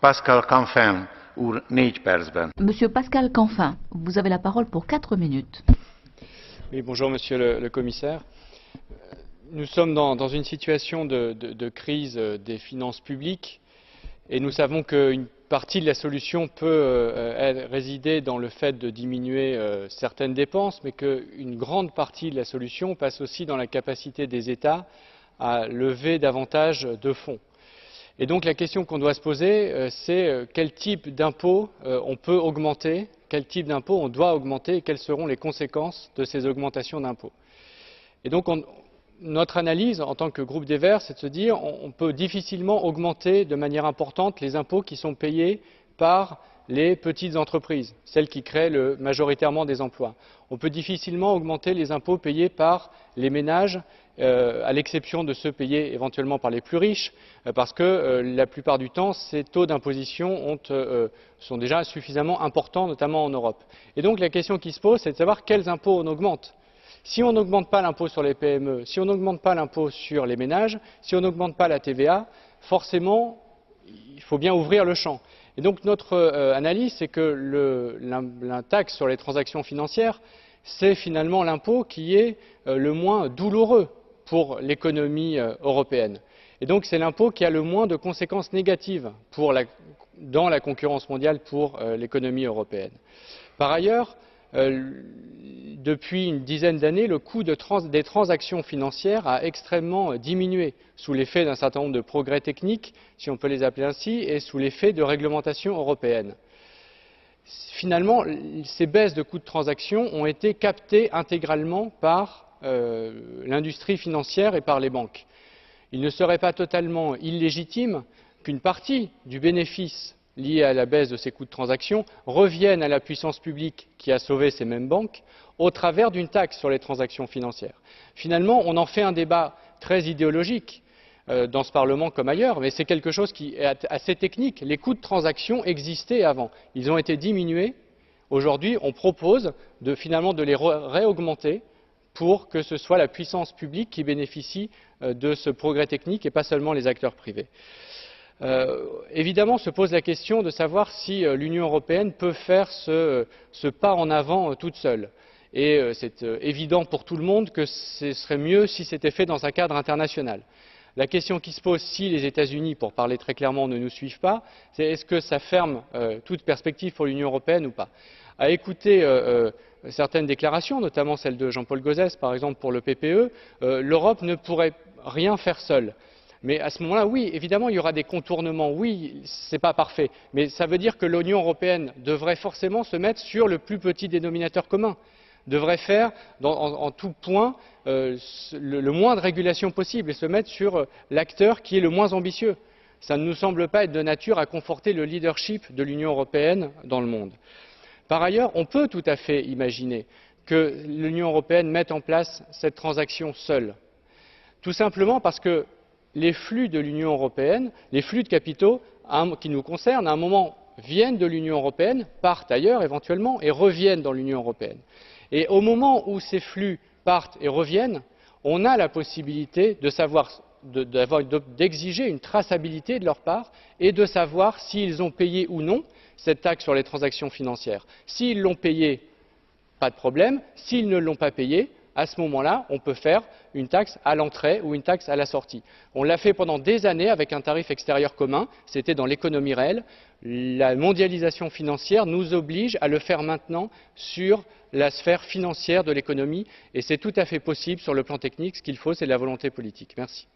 Pascal Canfin, Monsieur Pascal Canfin, vous avez la parole pour 4 minutes. Oui, bonjour Monsieur le Commissaire. Nous sommes dans une situation de crise des finances publiques et nous savons qu'une partie de la solution peut résider dans le fait de diminuer certaines dépenses, mais qu'une grande partie de la solution passe aussi dans la capacité des États à lever davantage de fonds. Et donc la question qu'on doit se poser, c'est quel type d'impôts on peut augmenter, quel type d'impôts on doit augmenter et quelles seront les conséquences de ces augmentations d'impôts. Et donc notre analyse en tant que groupe des Verts, c'est de se dire on peut difficilement augmenter de manière importante les impôts qui sont payés par les petites entreprises, celles qui créent majoritairement des emplois. On peut difficilement augmenter les impôts payés par les ménages, à l'exception de ceux payés éventuellement par les plus riches, parce que la plupart du temps, ces taux d'imposition sont déjà suffisamment importants, notamment en Europe. Et donc la question qui se pose, c'est de savoir quels impôts on augmente. Si on n'augmente pas l'impôt sur les PME, si on n'augmente pas l'impôt sur les ménages, si on n'augmente pas la TVA, forcément, il faut bien ouvrir le champ. Et donc notre analyse, c'est que la taxe sur les transactions financières, c'est finalement l'impôt qui est le moins douloureux pour l'économie européenne. Et donc c'est l'impôt qui a le moins de conséquences négatives dans la concurrence mondiale pour l'économie européenne. Par ailleurs, depuis une dizaine d'années, le coût des transactions financières a extrêmement diminué sous l'effet d'un certain nombre de progrès techniques, si on peut les appeler ainsi, et sous l'effet de réglementations européennes. Finalement, ces baisses de coûts de transaction ont été captées intégralement par l'industrie financière et par les banques. Il ne serait pas totalement illégitime qu'une partie du bénéfice lié à la baisse de ces coûts de transaction revienne à la puissance publique qui a sauvé ces mêmes banques au travers d'une taxe sur les transactions financières. Finalement, on en fait un débat très idéologique dans ce Parlement comme ailleurs, mais c'est quelque chose qui est assez technique. Les coûts de transaction existaient avant, ils ont été diminués. Aujourd'hui, on propose finalement de les réaugmenter pour que ce soit la puissance publique qui bénéficie de ce progrès technique et pas seulement les acteurs privés. Évidemment, se pose la question de savoir si l'Union européenne peut faire ce pas en avant toute seule. Et c'est évident pour tout le monde que ce serait mieux si c'était fait dans un cadre international. La question qui se pose si les États-Unis, pour parler très clairement, ne nous suivent pas, c'est est-ce que ça ferme toute perspective pour l'Union européenne ou pas? À écouter certaines déclarations, notamment celle de Jean-Paul Gauzès, par exemple pour le PPE, l'Europe ne pourrait rien faire seule. Mais à ce moment-là, oui, évidemment, il y aura des contournements. Oui, ce n'est pas parfait. Mais ça veut dire que l'Union européenne devrait forcément se mettre sur le plus petit dénominateur commun, devrait faire en tout point le moins de régulation possible et se mettre sur l'acteur qui est le moins ambitieux. Ça ne nous semble pas être de nature à conforter le leadership de l'Union européenne dans le monde. Par ailleurs, on peut tout à fait imaginer que l'Union européenne mette en place cette transaction seule. Tout simplement parce que les flux de l'Union européenne, les flux de capitaux qui nous concernent, à un moment viennent de l'Union européenne, partent ailleurs éventuellement et reviennent dans l'Union européenne. Et au moment où ces flux partent et reviennent, on a la possibilité de savoir, d'exiger une traçabilité de leur part et de savoir s'ils ont payé ou non cette taxe sur les transactions financières. S'ils l'ont payé, pas de problème. S'ils ne l'ont pas payé, à ce moment-là, on peut faire une taxe à l'entrée ou une taxe à la sortie. On l'a fait pendant des années avec un tarif extérieur commun, c'était dans l'économie réelle. La mondialisation financière nous oblige à le faire maintenant sur la sphère financière de l'économie et c'est tout à fait possible sur le plan technique. Ce qu'il faut, c'est de la volonté politique. Merci.